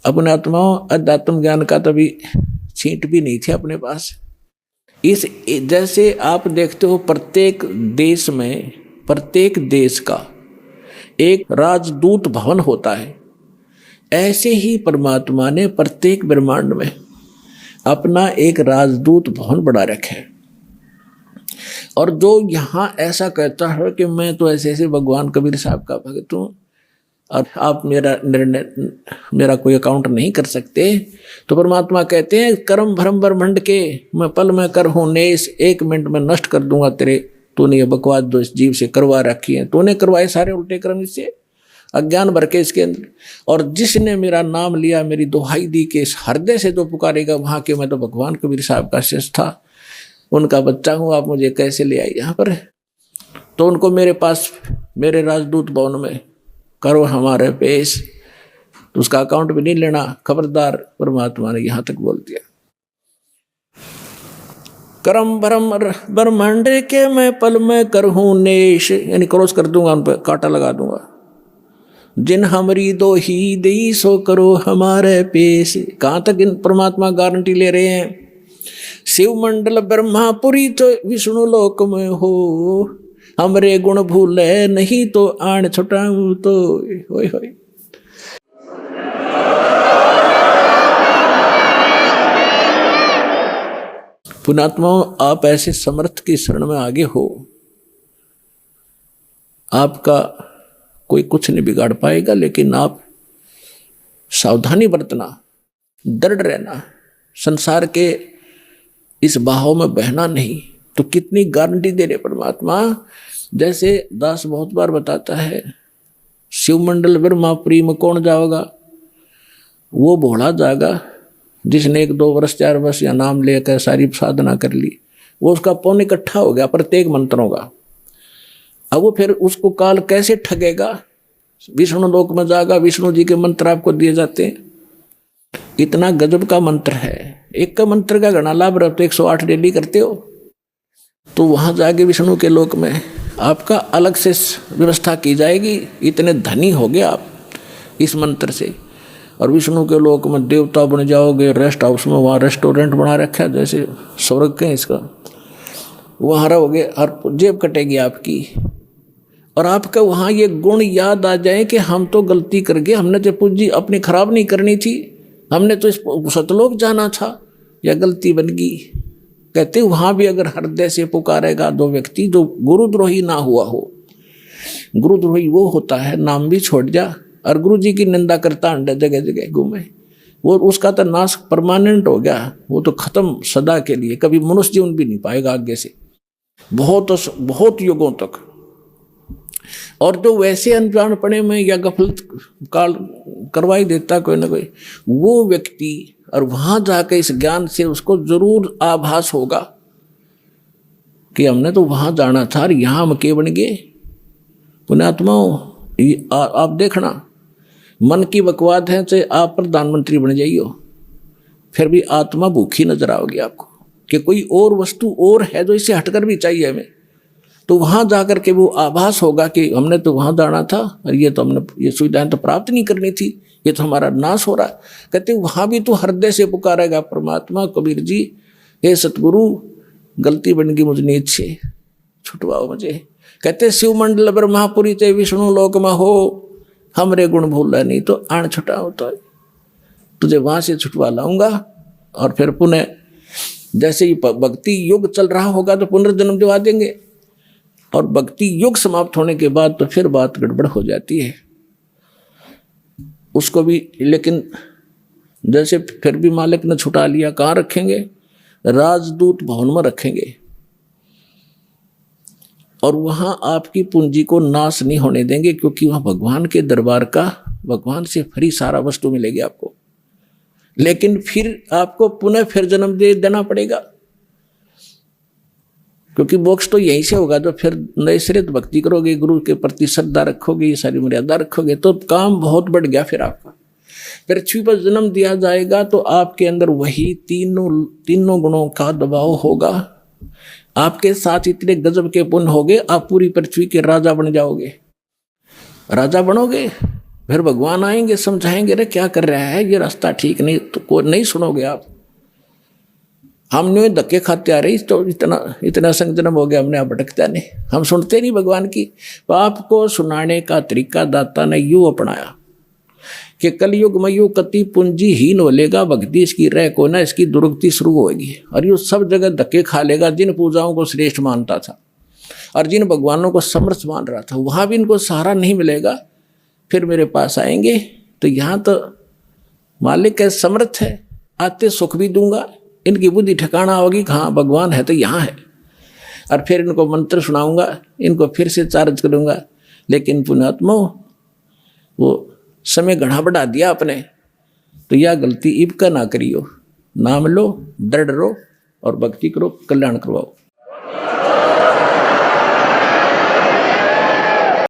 अपने आत्माओं अध्यात्म ज्ञान का तभी छींट भी नहीं थे अपने पास। इस जैसे आप देखते हो प्रत्येक देश में, प्रत्येक देश का एक राजदूत भवन होता है, ऐसे ही परमात्मा ने प्रत्येक ब्रह्मांड में अपना एक राजदूत भवन बना रखा है। और जो यहाँ ऐसा कहता है कि मैं तो ऐसे ऐसे भगवान कबीर साहब का भक्त हूँ और आप मेरा निर्णय, मेरा कोई अकाउंट नहीं कर सकते, तो परमात्मा कहते हैं कर्म भरम ब्रह्मंड के मैं पल में कर हूँ नेस, 1 मिनट में नष्ट कर दूंगा तेरे, तूने ये बकवास जो इस जीव से करवा रखी है, तूने करवाए सारे उल्टे कर्म इससे, अज्ञान भर के इसके अंदर। और जिसने मेरा नाम लिया, मेरी दुहाई दी के इस हृदय से जो पुकारेगा, वहाँ के मैं तो भगवान कबीर साहब का शिष्य था, उनका बच्चा हूँ, आप मुझे कैसे ले आई यहाँ पर। तो उनको मेरे पास, मेरे राजदूत भवन में करो हमारे पेश, तो उसका अकाउंट भी नहीं लेना, खबरदार। परमात्मा ने यहाँ तक बोल दिया, करम भरम ब्रह्मांड के मैं पल में करहूँ नेश, यानी क्रॉस कर दूंगा, उन पर कांटा लगा दूंगा। जिन हमारी दो ही दई सो करो हमारे पेश। कहाँ तक इन परमात्मा गारंटी ले रहे हैं, शिव मंडल ब्रह्मापुरी तो विष्णु लोक में हो, हमरे गुण भूले नहीं तो आण छुटाऊं तो। होय होय। पुण्यात्माओं, आप ऐसे समर्थ की शरण में आगे हो, आपका कोई कुछ नहीं बिगाड़ पाएगा, लेकिन आप सावधानी बरतना, दृढ़ रहना, संसार के इस बहाव में बहना नहीं। तो कितनी गारंटी दे रहे परमात्मा। जैसे दास बहुत बार बताता है, शिवमंडल ब्रह्मापुरी में कौन जाओगा, वो भोला जाएगा जिसने 1-2 वर्ष 4 वर्ष या नाम लेकर सारी साधना कर ली, वो उसका पुण्य इकट्ठा हो गया प्रत्येक मंत्रों का। अब वो फिर उसको काल कैसे ठगेगा, विष्णु लोक में जाएगा, विष्णु जी के मंत्र आपको दिए जाते हैं, इतना गजब का मंत्र है। एक का मंत्र का घना लाभ रहा, तो 108 डेली करते हो, तो वहां जाके विष्णु के लोक में आपका अलग से व्यवस्था की जाएगी। इतने धनी हो गए आप इस मंत्र से। और विष्णु के लोक में देवता बन जाओगे, रेस्ट हाउस में, वहाँ रेस्टोरेंट बना रखा है जैसे स्वर्ग के इसका, वहाँ रहोगे और जेब कटेगी आपकी। और आपका वहाँ ये गुण याद आ जाए कि हम तो गलती कर गए, हमने तो पूंजी अपनी खराब नहीं करनी थी, हमने तो इस सतलोक जाना था, या गलती बन गई। कहते वहाँ भी अगर हृदय से पुकारेगा 2 व्यक्ति जो गुरुद्रोही ना हुआ हो, गुरुद्रोही वो होता है नाम भी छोड़ जा और गुरु जी की निंदा करता अंडा जगह जगह घूमे, वो उसका तो नाश परमानेंट हो गया, वो तो खत्म सदा के लिए, कभी मनुष्य जीवन भी नहीं पाएगा आगे से, बहुत युगों तक। और जो वैसे अनजानपने में या गफलत काल करवाई देता कोई ना कोई, वो व्यक्ति और वहां जाकर इस ज्ञान से उसको जरूर आभास होगा कि हमने तो वहां जाना था और यहां हम के बन गए। पुण्यात्माओं, आप देखना, मन की बकवाद है, चाहे आप प्रधानमंत्री बन जाइयो, फिर भी आत्मा भूखी नजर आओगी आपको कि कोई और वस्तु और है जो इससे हटकर भी चाहिए हमें। तो वहां जाकर के वो आभास होगा कि हमने तो वहां जाना था और ये तो हमने ये सुविधाएं तो प्राप्त नहीं करनी थी, ये तो हमारा नाश हो रहा है। कहते वहां भी तो हृदय से पुकारेगा परमात्मा, कबीर जी हे सतगुरु गलती बन गई मुझे नीच से, छुटवाओ मुझे। कहते शिव मंडल ब्रह्मापुरी ते विष्णु लोक में हो, हमरे गुण भूला नहीं तो आण छुटाओ तो, तुझे वहां से छुटवा लाऊंगा। और फिर पुनः जैसे ही भक्ति युग चल रहा होगा तो पुनर्जन्म दिवा देंगे, और भक्ति युग समाप्त होने के बाद तो फिर बात गड़बड़ हो जाती है उसको भी। लेकिन जैसे फिर भी मालिक ने छुटा लिया, कहाँ रखेंगे, राजदूत भवन में रखेंगे, और वहां आपकी पूंजी को नाश नहीं होने देंगे, क्योंकि वहां भगवान के दरबार का, भगवान से फ्री सारा वस्तु मिलेगी आपको। लेकिन फिर आपको पुनः फिर जन्म दे देना पड़ेगा, क्योंकि मोक्ष तो यहीं से होगा। तो फिर नए सिरे भक्ति करोगे, गुरु के प्रति श्रद्धा रखोगे, ये सारी मर्यादा रखोगे, तो काम बहुत बढ़ गया। फिर आपका पृथ्वी पर जन्म दिया जाएगा तो आपके अंदर वही तीनों गुणों का दबाव होगा। आपके साथ इतने गजब के पुण्य होंगे, आप पूरी पृथ्वी के राजा बन जाओगे। राजा बनोगे फिर भगवान आएंगे, समझाएंगे, रे क्या कर रहा है, ये रास्ता ठीक नहीं, तो को नहीं सुनोगे आप। हमने धक्के खाते आ रही, तो इतना संग जन्म हो गया, हमने अब भटकता नहीं, हम सुनते नहीं भगवान की। आपको सुनाने का तरीका दाता ने यूं अपनाया कि कलयुग में यूं कति पूंजी हीन हो लेगा, भक्ति इसकी रह को ना, इसकी दुर्गति शुरू होगी, और यूं सब जगह धक्के खा लेगा। जिन पूजाओं को श्रेष्ठ मानता था और जिन भगवानों को समर्थ मान रहा था, वहां भी इनको सहारा नहीं मिलेगा। फिर मेरे पास आएंगे तो यहाँ तो मालिक है, समर्थ है, आते सुख भी दूंगा, इनकी बुद्धि ठिकाना होगी, हाँ भगवान है तो यहाँ है, और फिर इनको मंत्र सुनाऊंगा, इनको फिर से चार्ज करूंगा। लेकिन पुण्यात्मा, वो समय घना बढ़ा दिया आपने, तो यह गलती इब का ना करियो। नाम लो, दृढ़ रहो और भक्ति करो, कल्याण करवाओ।